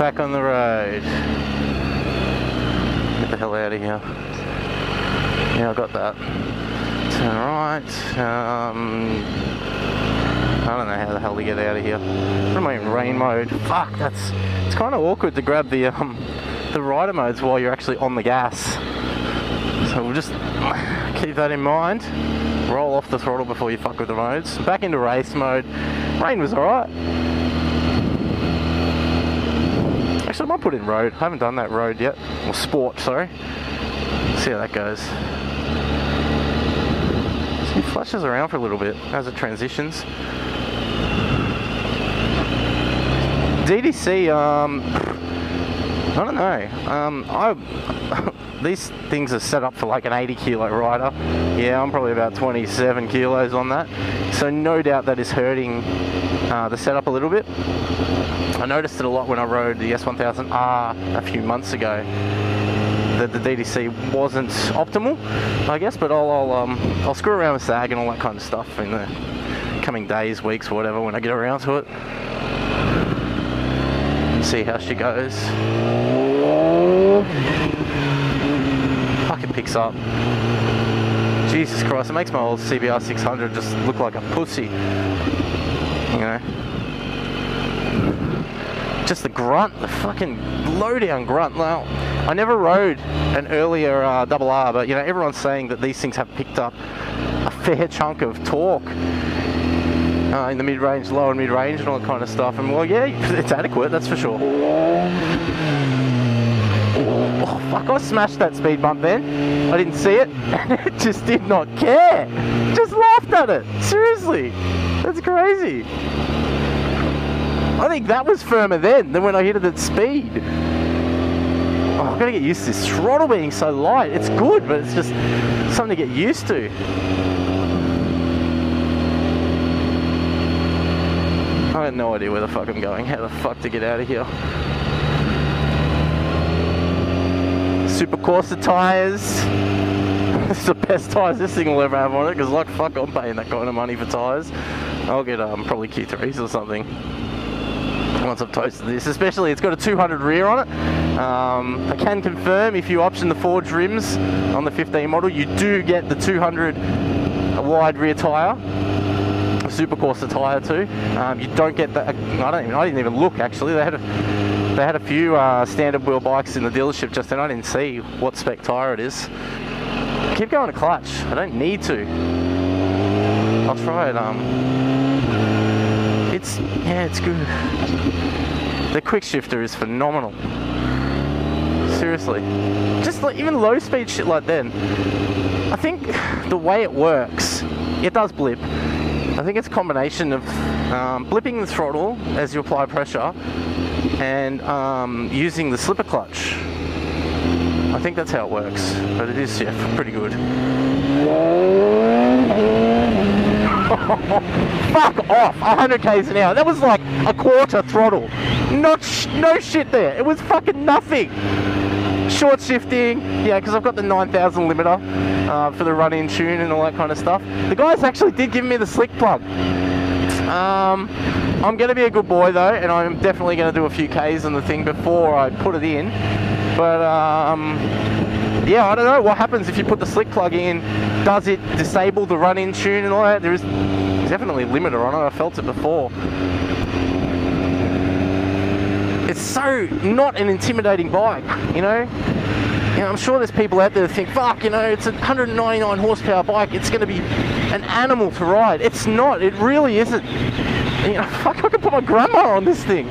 back on the road. Get the hell out of here. Yeah, I got that. Turn right. I don't know how the hell to get out of here. What am I in rain mode? Fuck, it's kind of awkward to grab the rider modes while you're actually on the gas. So we'll just keep that in mind. Roll off the throttle before you fuck with the modes. Back into race mode. Rain was alright. Actually, I might put in road. I haven't done that road yet. Or sport, sorry. See how that goes. So it flashes around for a little bit as it transitions. DDC, I don't know. These things are set up for like an 80 kilo rider. Yeah, I'm probably about 27 kilos on that. So no doubt that is hurting the setup a little bit. I noticed it a lot when I rode the S1000R a few months ago. That the DDC wasn't optimal, I guess, but I'll screw around with sag and all that kind of stuff in the coming days, weeks, whatever, when I get around to it. See how she goes. Fucking picks up. Jesus Christ, it makes my old CBR 600 just look like a pussy. You know? Just the grunt, the fucking low-down grunt. Now, I never rode an earlier RR, but you know, everyone's saying that these things have picked up a fair chunk of torque in the mid-range, low and mid-range and all that kind of stuff. And well, yeah, it's adequate, that's for sure. Oh, fuck, I smashed that speed bump then. I didn't see it. It just did not care. Just laughed at it. Seriously. That's crazy. I think that was firmer then than when I hit it at speed. Oh, I've got to get used to this throttle being so light. It's good, but it's just something to get used to. I have no idea where the fuck I'm going. How the fuck to get out of here? Super Corsa tyres. It's the best tyres this thing will ever have on it, because like fuck, I'm paying that kind of money for tyres. I'll get probably Q3s or something once I've toasted this. Especially it's got a 200 rear on it. I can confirm if you option the forged rims on the 15 model, you do get the 200 wide rear tyre. Super Corsa tyre too. You don't get that. I didn't even look actually. They had a few standard wheel bikes in the dealership just then. I didn't see what spec tyre it is. Keep going to clutch. I don't need to. I'll try it. It's good. The quick shifter is phenomenal. Seriously. Just like even low speed shit like then. I think the way it works, it does blip. I think it's a combination of blipping the throttle as you apply pressure and using the slipper clutch. I think that's how it works, but it is, yeah, pretty good. Fuck off, 100 k's an hour. That was like a quarter throttle. No shit there. It was fucking nothing. Short shifting, yeah, because I've got the 9000 limiter for the run-in tune and all that kind of stuff. The guys actually did give me the slick plug. I'm going to be a good boy though, and I'm definitely going to do a few Ks on the thing before I put it in. But yeah, I don't know what happens if you put the slick plug in. Does it disable the run-in tune and all that? There's definitely a limiter on it. I felt it before. It's so not an intimidating bike, you know? I'm sure there's people out there that think, fuck, you know, it's a 199 horsepower bike, it's going to be an animal to ride. It's not, it really isn't. You know, fuck, I could put my grandma on this thing.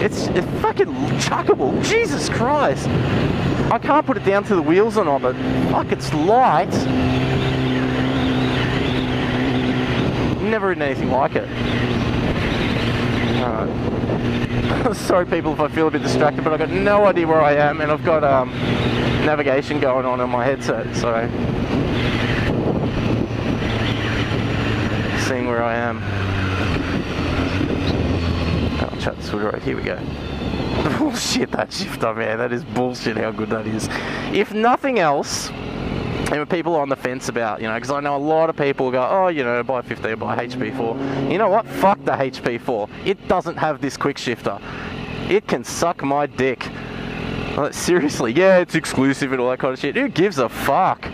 It's fucking chuckable, Jesus Christ. I can't put it down to the wheels or not, but fuck, it's light. Never ridden anything like it. Sorry people if I feel a bit distracted, but I've got no idea where I am, and I've got navigation going on my headset, so seeing where I am. I'll chat this right, here we go. Bullshit, that shifter, man, that is bullshit how good that is. If nothing else, and people are on the fence about, you know, because I know a lot of people go, oh, you know, buy 15, buy HP4. You know what? Fuck the HP4. It doesn't have this quick shifter. It can suck my dick. Like, seriously, yeah, it's exclusive and all that kind of shit. Who gives a fuck?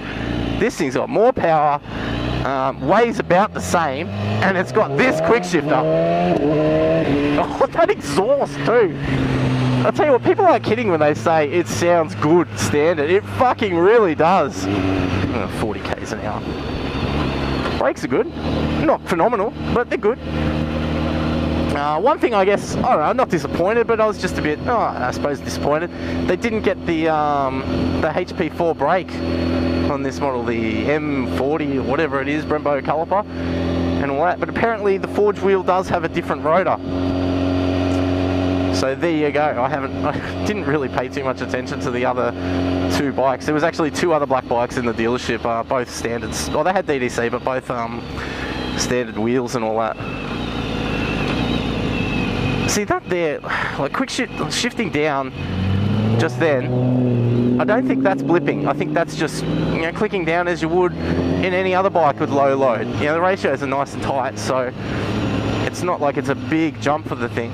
This thing's got more power, weighs about the same, and it's got this quick shifter. Oh, that exhaust too. I'll tell you what, people aren't kidding when they say it sounds good standard. It fucking really does. 40 k's an hour. Brakes are good. Not phenomenal, but they're good. One thing, I guess, I don't know, I'm not disappointed, but I was just a bit, I suppose, disappointed. They didn't get the HP4 brake on this model, the M40 or whatever it is, Brembo caliper and all that. But apparently the forged wheel does have a different rotor. So there you go. I didn't really pay too much attention to the other two bikes. There was actually two other black bikes in the dealership, both standards. Well, they had DDC, but both standard wheels and all that. See that there, like quick shifting down just then, I don't think that's blipping. I think that's just, you know, clicking down as you would in any other bike with low load. You know, the ratios are nice and tight, so it's not like it's a big jump for the thing.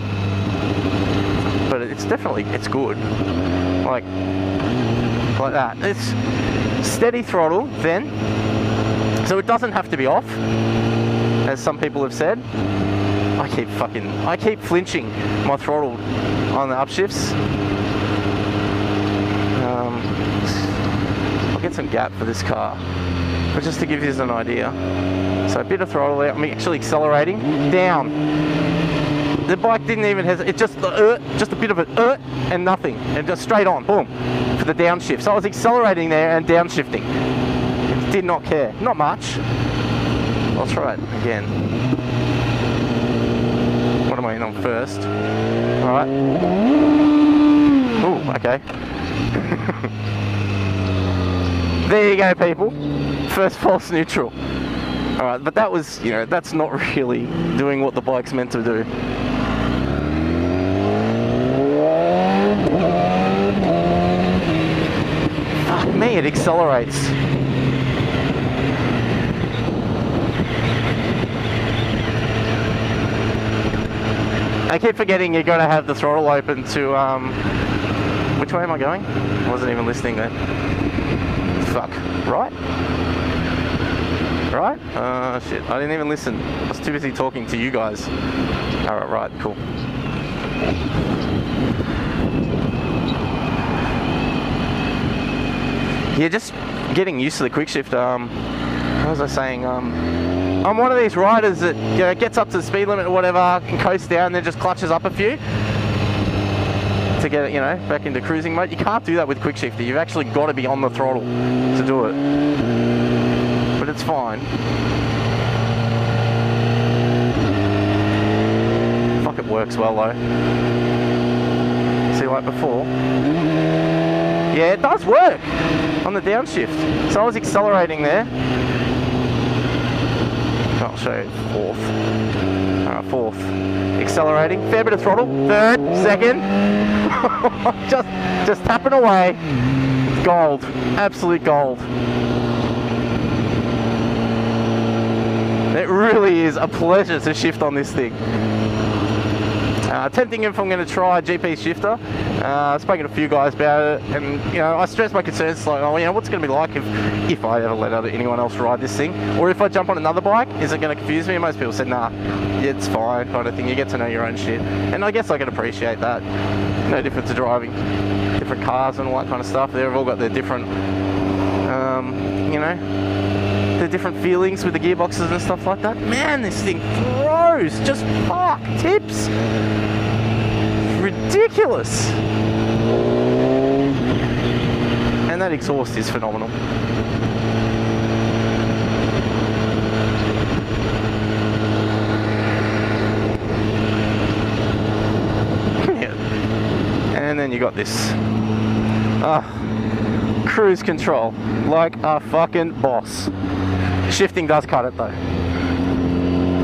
But it's definitely, it's good. Like that. It's steady throttle then, so it doesn't have to be off, as some people have said. I keep flinching my throttle on the upshifts. I'll get some gap for this car, but just to give you an idea. So a bit of throttle there, I'm actually accelerating down. The bike didn't even hesitate, it just a bit of it, and nothing, and just straight on, boom, for the downshift. So I was accelerating there and downshifting. It did not care, not much. I'll try it again. What am I in on first? Alright. Ooh, okay. There you go, people. First false neutral. Alright, but that was, you know, that's not really doing what the bike's meant to do. Fuck me, it accelerates. I keep forgetting you're going to have the throttle open to, which way am I going? I wasn't even listening there. Fuck. Right? Right? Shit. I didn't even listen. I was too busy talking to you guys. Alright, right, cool. Yeah, just getting used to the quick shift. What was I saying? I'm one of these riders that, you know, gets up to the speed limit or whatever and coasts down and then just clutches up a few to get it, you know, back into cruising mode. You can't do that with quick shifter. You've actually got to be on the throttle to do it. But it's fine. Fuck, it works well though. See, like before. Yeah, it does work on the downshift. So I was accelerating there. I'll show you fourth. Alright, fourth. Accelerating, fair bit of throttle. Third, second. just tapping away. Gold, absolute gold. It really is a pleasure to shift on this thing. Tempting if I'm going to try a GP shifter. I've spoken to a few guys about it, and you know, I stress my concerns like, oh, you know, what's it going to be like if I ever let anyone else ride this thing, or if I jump on another bike, is it going to confuse me? And most people said, nah, it's fine, kind of thing. You get to know your own shit, and I guess I can appreciate that. No different to driving different cars and all that kind of stuff. They've all got their different, you know, the different feelings with the gearboxes and stuff like that. Man, this thing throws, just fuck, tips. Ridiculous. And that exhaust is phenomenal. Yeah. And then you got this. Cruise control, like a fucking boss. Shifting does cut it though.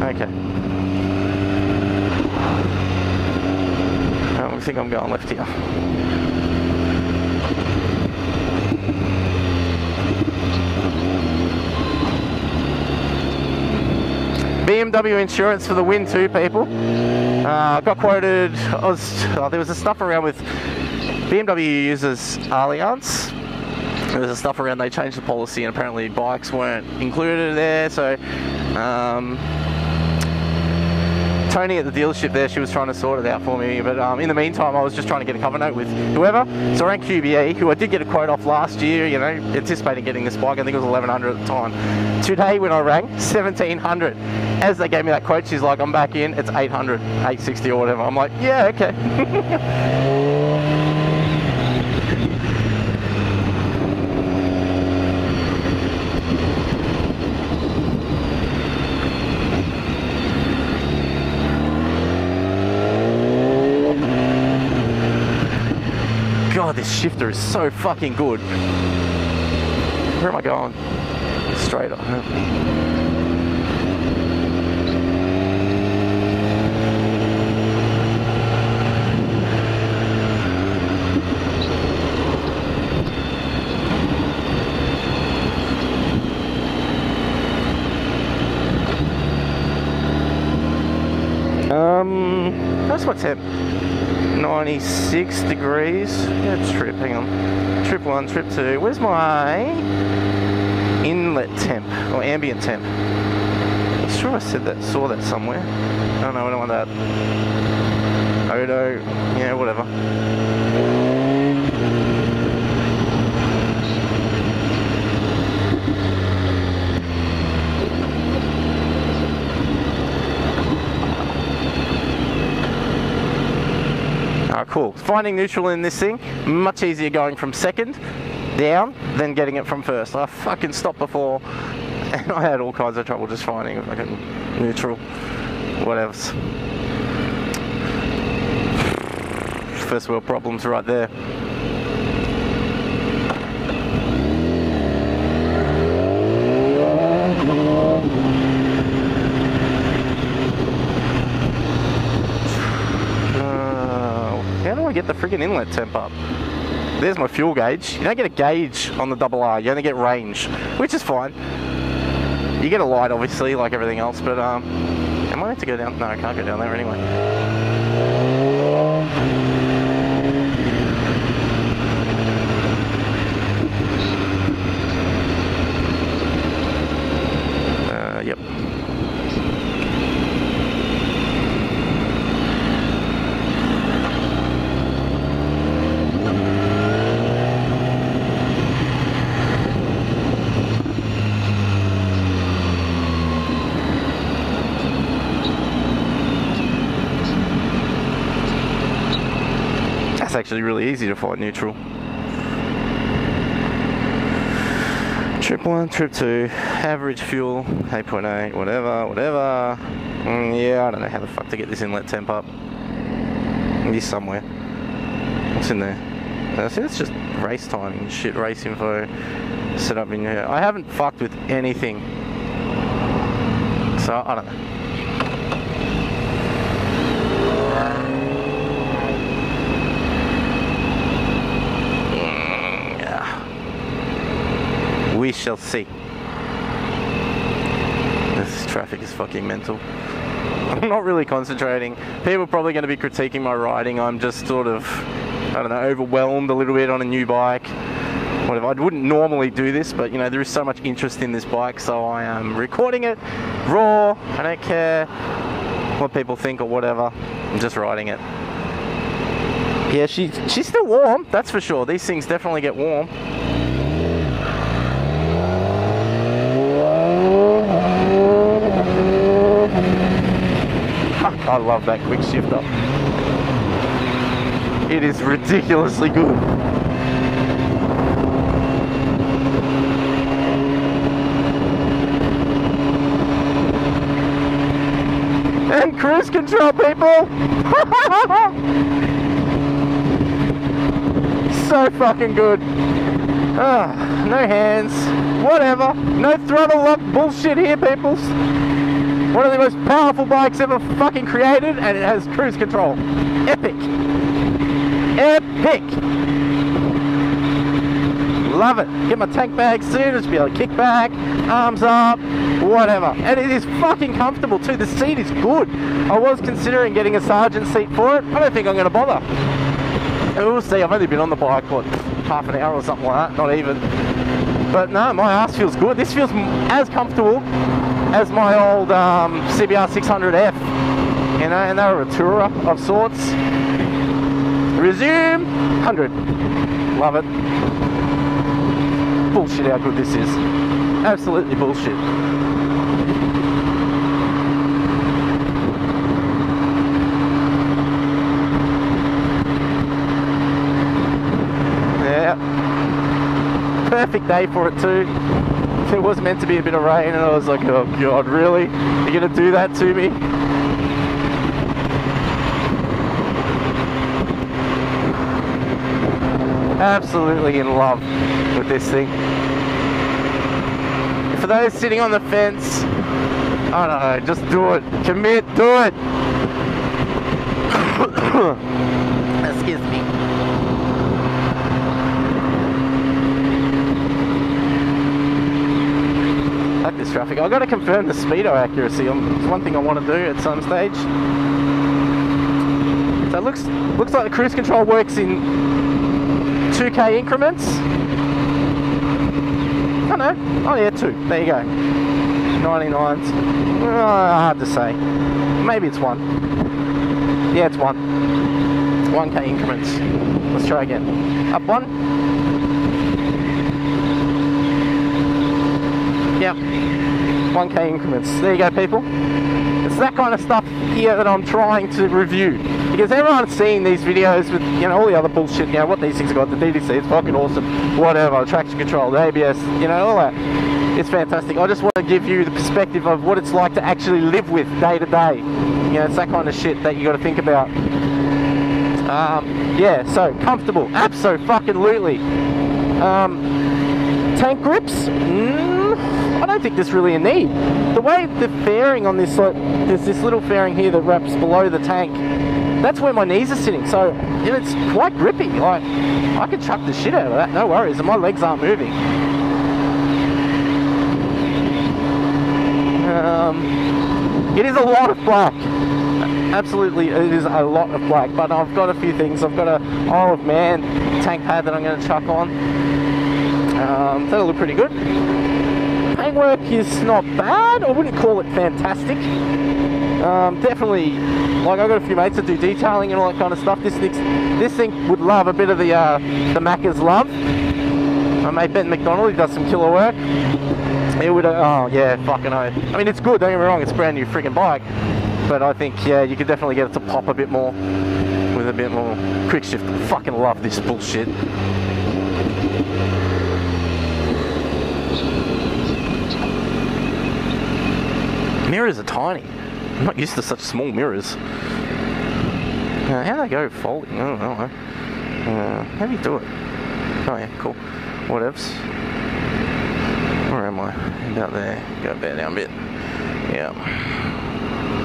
Okay. I think I'm going left here. BMW insurance for the win too, people. Got quoted, there was a stuff around with BMW uses Allianz. There was a stuff around, they changed the policy and apparently bikes weren't included there, so Tony at the dealership there, she was trying to sort it out for me, but in the meantime I was just trying to get a cover note with whoever. So I rang QBE, who I did get a quote off last year, you know, anticipating getting this bike. I think it was 1100 at the time. Today when I rang, 1700. As they gave me that quote, she's like, I'm back in, it's 800, 860 or whatever. I'm like, yeah, okay. God, this shifter is so fucking good. Where am I going? Straight up. That's my temp. 96 degrees. Yeah, trip, hang on. Trip 1, trip 2. Where's my inlet temp or ambient temp? I'm sure I saw that somewhere. Oh no, I don't want that. Odo, yeah, whatever. Cool. Finding neutral in this thing, much easier going from second down than getting it from first. I fucking stopped before and I had all kinds of trouble just finding fucking neutral. Whatevs. First world problems right there. How do I get the friggin' inlet temp up? There's my fuel gauge. You don't get a gauge on the RR, you only get range, which is fine. You get a light obviously, like everything else, but am I meant to go down? No, I can't go down there anyway. Yep. It's actually really easy to find neutral. Trip 1, trip 2, average fuel, 8.8, whatever. Yeah, I don't know how the fuck to get this inlet temp up. It's somewhere. What's in there? I think it's just race timing shit, race info set up in here. I haven't fucked with anything, so I don't know. We shall see. This traffic is fucking mental. I'm not really concentrating. People are probably going to be critiquing my riding. I'm just sort of, I don't know, overwhelmed a little bit on a new bike. Whatever. I wouldn't normally do this, but you know, there is so much interest in this bike, so I am recording it raw. I don't care what people think or whatever. I'm just riding it. Yeah, she's still warm, that's for sure. These things definitely get warm. I love that quick shifter. It is ridiculously good. And cruise control, people! So fucking good. No hands, whatever. No throttle lock bullshit here, peoples. One of the most powerful bikes ever fucking created, and it has cruise control. Epic. Epic. Love it. Get my tank bag soon, just be able to kick back, arms up, whatever. And it is fucking comfortable too. The seat is good. I was considering getting a sergeant seat for it. I don't think I'm going to bother. And we'll see. I've only been on the bike, what, half an hour or something like that, not even. But no, my ass feels good. This feels as comfortable as my old CBR 600F, you know, and they were a tourer of sorts. Resume 100. Love it. Bullshit how good this is. Absolutely bullshit. Yeah. Perfect day for it too. It was meant to be a bit of rain and I was like, oh god, really? You're gonna do that to me? Absolutely in love with this thing. For those sitting on the fence, I don't know, just do it. Commit, do it. Excuse me. Like this traffic. I've got to confirm the speedo accuracy. It's one thing I want to do at some stage. So it looks like the cruise control works in 2k increments. Oh no, oh yeah, 2, there you go. 99s, hard to say. Maybe it's 1. Yeah, it's 1. 1k increments. Let's try again. Up 1. Yep, 1k increments. There you go, people. It's that kind of stuff here that I'm trying to review. Because everyone's seen these videos with, you know, all the other bullshit, you know, what these things got, the DDC, it's fucking awesome, whatever, traction control, the ABS, you know, all that. It's fantastic. I just want to give you the perspective of what it's like to actually live with day to day. You know, it's that kind of shit that you got to think about. Yeah, so comfortable, abso-fucking-lutely. Tank grips? I don't think there's really a need. The way the fairing on this, like, there's this little fairing here that wraps below the tank. That's where my knees are sitting, so you know, it's quite grippy. Like, I can chuck the shit out of that, no worries, and my legs aren't moving. It is a lot of black. Absolutely, it is a lot of black, but I've got a few things. I've got a Isle of Man tank pad that I'm going to chuck on. That'll look pretty good. Paintwork is not bad. I wouldn't call it fantastic. Definitely, like, I've got a few mates that do detailing and all that kind of stuff. This thing would love a bit of the Macca's love. My mate Ben McDonald, he does some killer work. It would, oh yeah, fucking I mean, it's good, don't get me wrong, it's a brand new freaking bike. But I think, yeah, you could definitely get it to pop a bit more with a bit more quick shift. I fucking love this bullshit. Mirrors are tiny. I'm not used to such small mirrors. How do they go folding? I don't know. How do you do it? Oh yeah, cool. Whatevs. Where am I? About there. Go about down a bit. Yeah.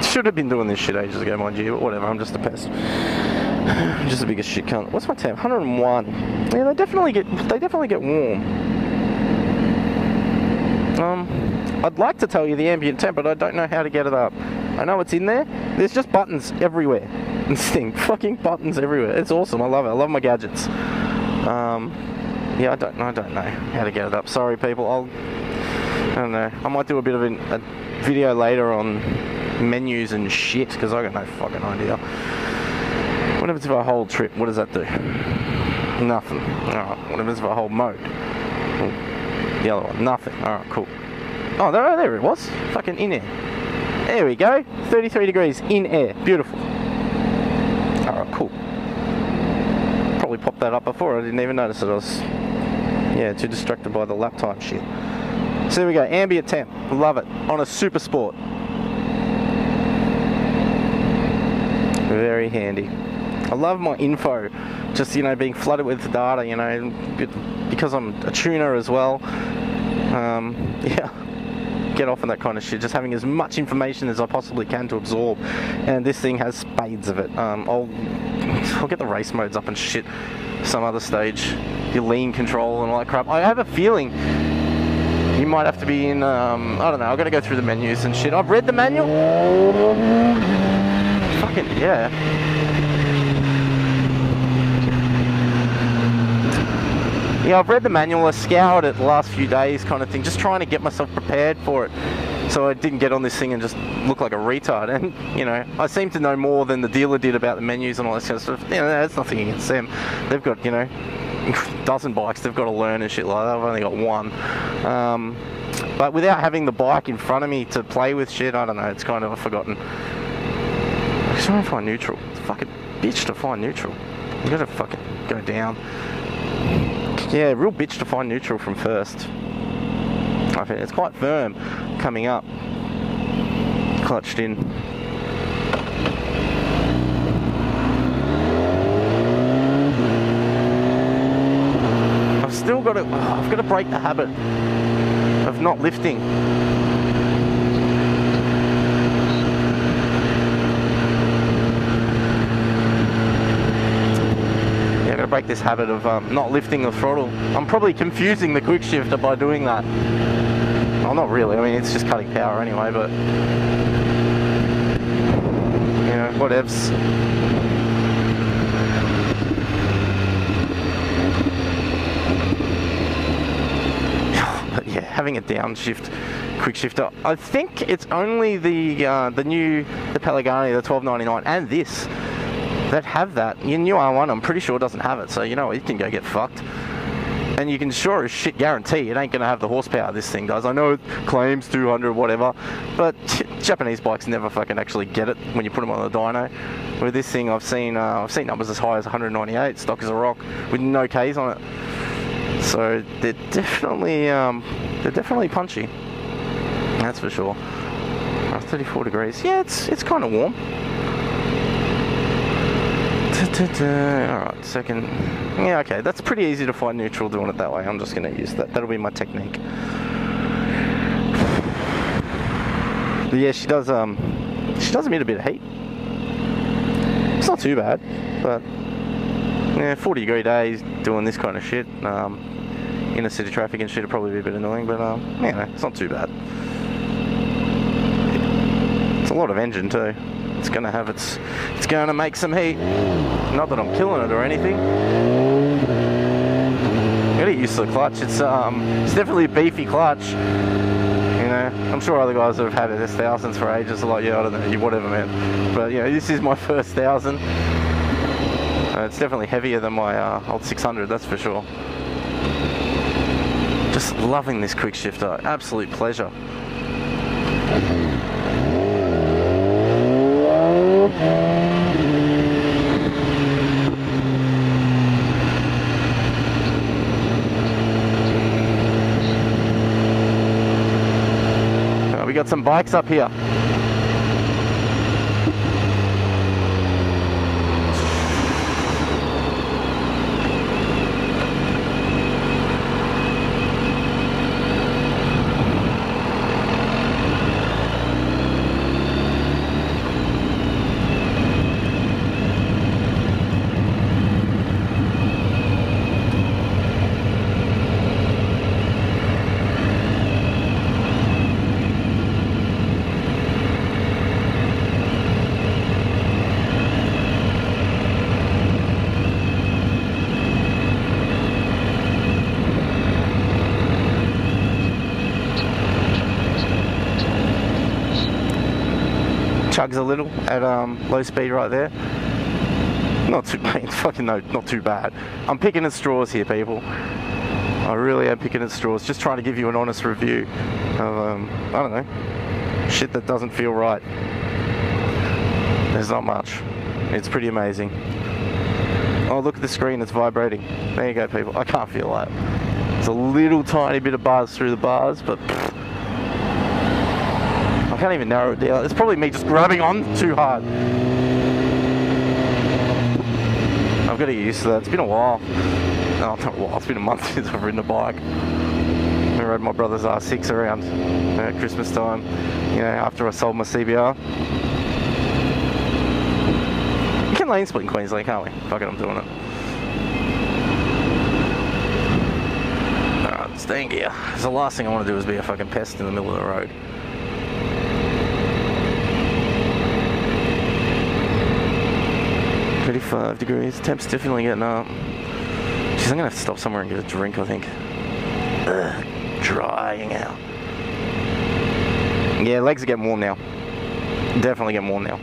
Should have been doing this shit ages ago, mind you, but whatever, I'm just a pest. I'm just the biggest shit cunt. What's my temp? 101. Yeah, they definitely get warm. I'd like to tell you the ambient temp, but I don't know how to get it up. I know it's in there. There's just buttons everywhere. This thing, fucking buttons everywhere. It's awesome. I love it. I love my gadgets. Yeah, I don't know how to get it up. Sorry, people. I don't know. I might do a bit of a video later on menus and shit, because I got no fucking idea. What happens if I hold trip? What does that do? Nothing. Alright, what happens if I hold mode? Oh, the other one, nothing. Alright, cool. Oh, there it was. Fucking in air. There we go. 33 degrees in air. Beautiful. Alright, cool. Probably popped that up before. I didn't even notice it. I was, yeah, too distracted by the lap time shit. So there we go. Ambient temp. Love it. On a Super Sport. Very handy. I love my info, just, you know, being flooded with data, you know, because I'm a tuner as well. Yeah, get off on that kind of shit, just having as much information as I possibly can to absorb, and this thing has spades of it. I'll get the race modes up and shit some other stage, your lean control and all that crap. I have a feeling You might have to be in, I don't know, I've got to go through the menus and shit. I've read the manual. Fucking, yeah. Yeah, I've read the manual, I scoured it the last few days kind of thing, just trying to get myself prepared for it. So I didn't get on this thing and just look like a retard. And, you know, I seem to know more than the dealer did about the menus and all that kind of stuff. You know, that's nothing against them. They've got, you know, a dozen bikes they've got to learn and shit like that. I've only got one. But without having the bike in front of me to play with shit, I don't know, it's kind of forgotten. I'm just trying to find neutral. It's a fucking bitch to find neutral. You gotta fucking go down. Yeah, real bitch to find neutral from first. I think it's quite firm coming up. Clutched in. I've still got to, I've got to break the habit of not lifting. Break this habit of not lifting the throttle. I'm probably confusing the quick shifter by doing that. Well, not really, I mean it's just cutting power anyway, but you know, whatevs. But yeah, having a downshift quick shifter, I think it's only the Pelagani, the 1299 and this that have that. Your new R1 I'm pretty sure doesn't have it, so you know what, you can go get fucked. And you can sure as shit guarantee it ain't going to have the horsepower this thing does. I know it claims 200 whatever, but Japanese bikes never fucking actually get it when you put them on the dyno. With this thing I've seen numbers as high as 198, stock as a rock, with no Ks on it. So they're definitely punchy. That's for sure. 34 degrees. Yeah, it's kind of warm. Alright, second. Yeah, okay, that's pretty easy to find neutral doing it that way. I'm just going to use that. That'll be my technique. But yeah, she does emit a bit of heat. It's not too bad, but yeah, 40 degree days doing this kind of shit. Inner city traffic and shit would probably be a bit annoying, but yeah, it's not too bad. It's a lot of engine too. It's gonna have it's gonna make some heat. Not that I'm killing it or anything. I gotta get used to the clutch. It's definitely a beefy clutch. You know, I'm sure other guys that have had it S1000s for ages are like, yeah, I don't know, whatever, man. But you know, this is my first 1000. It's definitely heavier than my old 600, that's for sure. Just loving this quick shifter, absolute pleasure. We got some bikes up here. Chugs a little at low speed right there. Not too bad, fucking no, not too bad. I'm picking at straws here, people. I really am picking at straws, just trying to give you an honest review of, I don't know, shit that doesn't feel right. There's not much. It's pretty amazing. Oh, look at the screen, it's vibrating. There you go, people. I can't feel that. It's a little tiny bit of buzz through the bars, but I can't even narrow it down. It's probably me just grabbing on too hard. I've got to get used to that. It's been a while. No, not a while. It's been a month since I've ridden a bike. I rode my brother's R6 around Christmas time, you know, after I sold my CBR. We can lane split in Queensland, can't we? Fuck it, I'm doing it. Alright, let's Thank you. Because the last thing I want to do is be a fucking pest in the middle of the road. $35 Temp's definitely getting up. Jeez, I'm gonna have to stop somewhere and get a drink, I think. Ugh, drying out. Yeah, legs are getting warm now. Definitely getting warm now.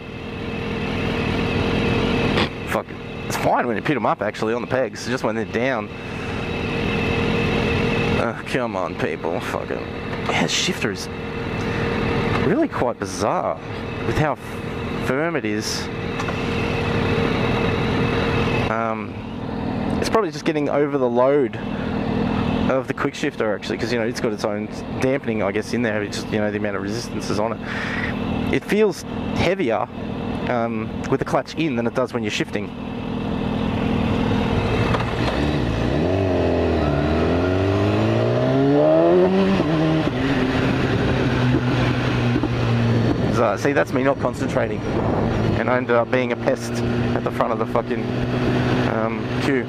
Fuck it. It's fine when you pick them up, actually, on the pegs. It's just when they're down. Come on, people. Fucking. Yeah, shifter is really quite bizarre with how firm it is. It's probably just getting over the load of the quick shifter, actually, because, you know, it's got its own dampening, I guess, in there. It's just, you know, the amount of resistance is on it. It feels heavier with the clutch in than it does when you're shifting. So, see, that's me not concentrating, and I ended up being a pest at the front of the fucking queue.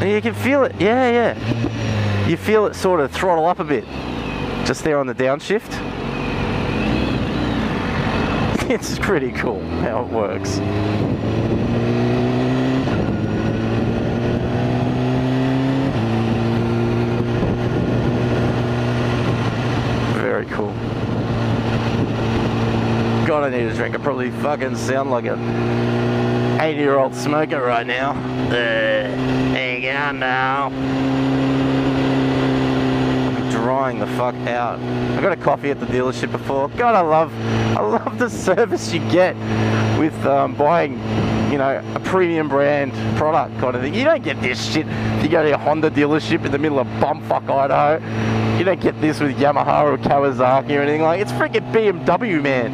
And you can feel it, yeah. You feel it sort of throttle up a bit, just there on the downshift. It's pretty cool how it works. Very cool. God, I need a drink. I probably fucking sound like an 80-year-old smoker right now. There you go now. Drying the fuck out. I got a coffee at the dealership before. God, I love the service you get with buying, you know, a premium brand product kind of thing. You don't get this shit if you go to a Honda dealership in the middle of bumfuck Idaho. You don't get this with Yamaha or Kawasaki or anything like. It's freaking BMW, man.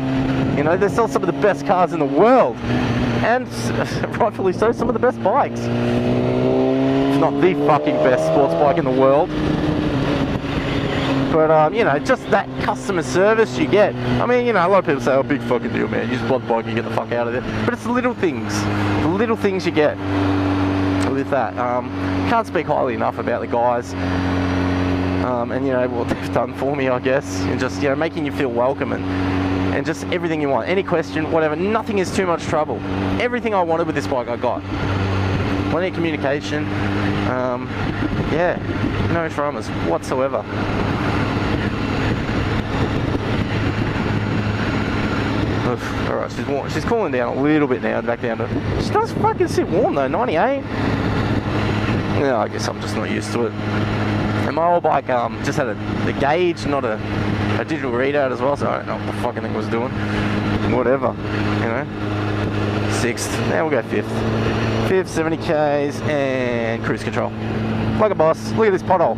You know, they sell some of the best cars in the world, and rightfully so, some of the best bikes. If not the fucking best sports bike in the world. But, you know, just that customer service you get. I mean, you know, a lot of people say, oh, big fucking deal, man. You just buy the bike and get the fuck out of there. But it's the little things you get with that. Can't speak highly enough about the guys. And, you know, what they've done for me, I guess. And just, you know, making you feel welcome and just everything you want. Any question, whatever. Nothing is too much trouble. Everything I wanted with this bike, I got. Plenty of communication. Yeah, no dramas whatsoever. Alright, she's warm. She's cooling down a little bit now, back down to... She does fucking sit warm though, 98. Yeah, I guess I'm just not used to it. And my old bike just had the gauge, not a digital readout as well, so I don't know what the fucking thing was doing. Whatever, you know. 6th, now we'll go 5th. 5th, 70 Ks, and cruise control. Like a boss. Look at this pothole.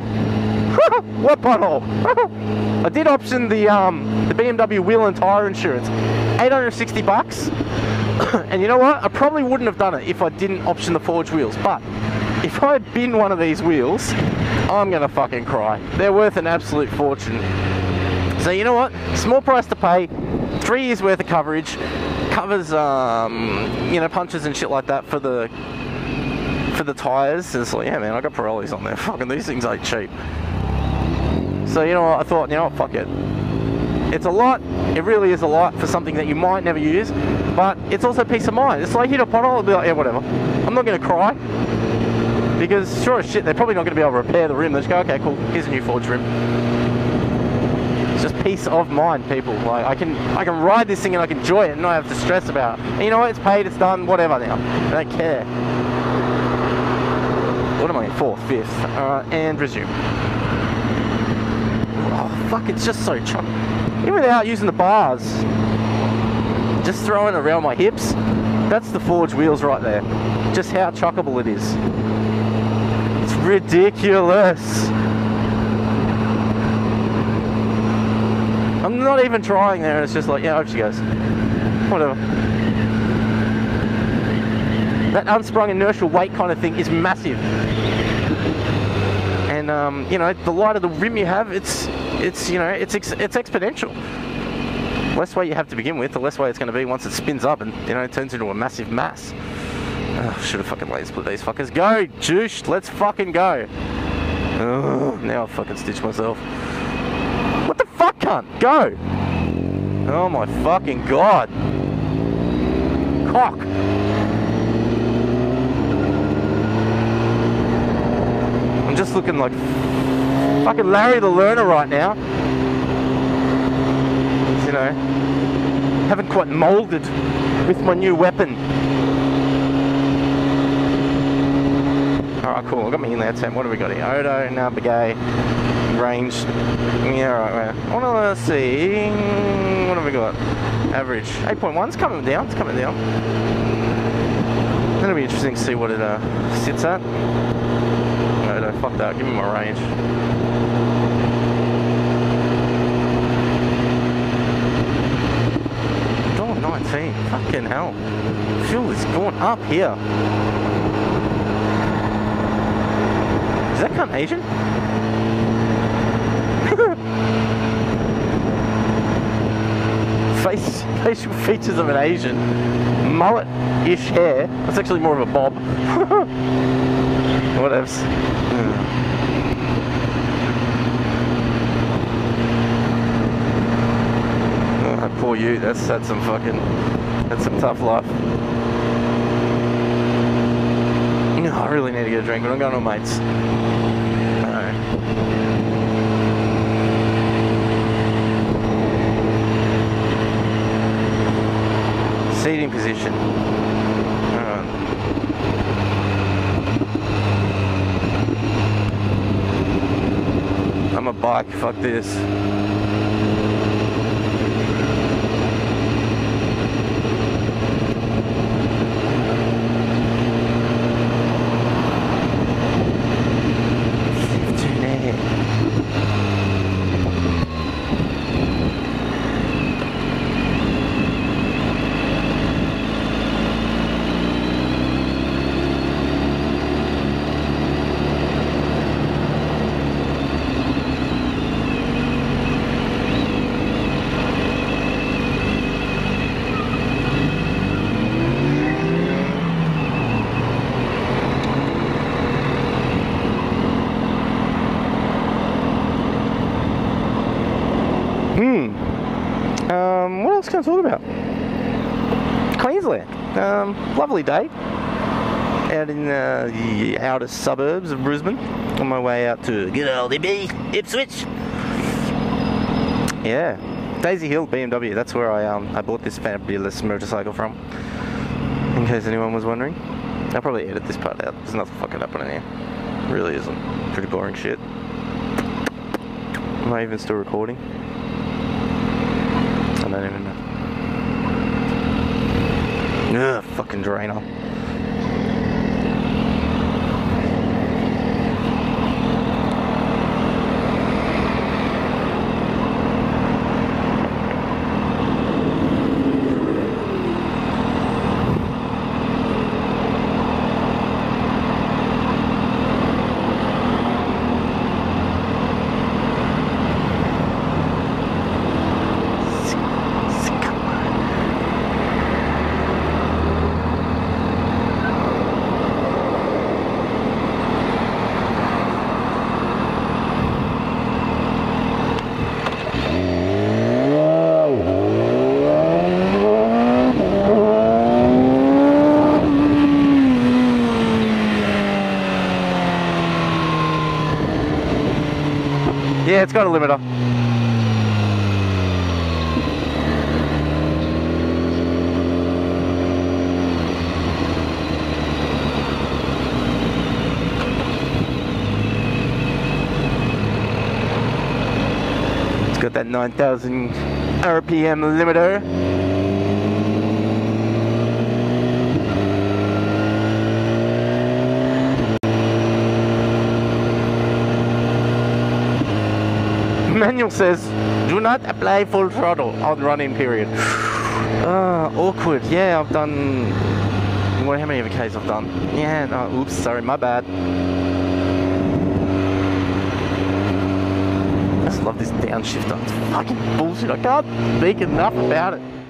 What pothole? I did option the BMW wheel and tyre insurance. $860. And you know what? I probably wouldn't have done it if I didn't option the forged wheels. But if I had binned one of these wheels, I'm gonna fucking cry. They're worth an absolute fortune. So you know what? Small price to pay. 3 years worth of coverage. Covers you know, punches and shit like that for the tyres. It's like, yeah man, I got Pirellis on there. Fucking these things ain't cheap. So you know what, I thought, you know what, fuck it. It's a lot, it really is a lot for something that you might never use, but it's also peace of mind. It's like hit a pothole and be like, yeah, whatever. I'm not gonna cry. Because sure as shit, they're probably not gonna be able to repair the rim. They just go, okay, cool, here's a new forged rim. It's just peace of mind, people. Like I can ride this thing and I can enjoy it and not have to stress about it. And you know what, it's paid, it's done, whatever now. I don't care. What am I in? 4th, 5th. And resume. Oh, fuck, it's just so chuck. Even without using the bars, just throwing it around my hips, that's the forged wheels right there. Just how chuckable it is. It's ridiculous. I'm not even trying there, it's just like, yeah, up she goes. Whatever. That unsprung inertial weight kind of thing is massive. And, you know, the lighter the rim you have, it's it's, you know, it's exponential. Less weight you have to begin with, the less weight it's going to be once it spins up and, you know, it turns into a massive mass. Oh, should have fucking lane split these fuckers. Go, juice, let's fucking go. Oh, now I've fucking stitched myself. What the fuck, cunt? Go! Oh my fucking god. Cock. I'm just looking like fucking Larry the Learner right now. You know, haven't quite moulded with my new weapon. Alright, cool, I got me in there, Tim. What have we got here? Odo, Nabagay, range. Yeah, right. I want to see. What have we got? Average 8.1's coming down. It's coming down. That'll be interesting to see what it sits at. No, fuck that. Give me my range. $1.19. Fucking hell. Fuel is going up here. Is that cunt Asian? Facial features of an Asian. Mullet-ish hair. That's actually more of a bob. Whatevs. Oh, poor you. That's some fucking... That's some tough life. Oh, I really need to get a drink, but I'm going to mates. Seating position. Alright. I'm a bike, fuck this. What else can I talk about? Queensland. Lovely day. Out in the outer suburbs of Brisbane. On my way out to good old Ipswich. Yeah. Daisy Hill BMW. That's where I bought this fabulous motorcycle from. In case anyone was wondering. I'll probably edit this part out. There's nothing fucking happening here. Really isn't. Pretty boring shit. Am I even still recording? I don't even know. Ugh, fucking drainer. Yeah, it's got a limiter. It's got that 9,000 RPM limiter. Manual says, do not apply full throttle on running period. Awkward. Yeah, I've done... How many of the Ks I've done? Yeah, no, oops, sorry, my bad. That's Love this downshifter. It's fucking bullshit. I can't speak enough about it.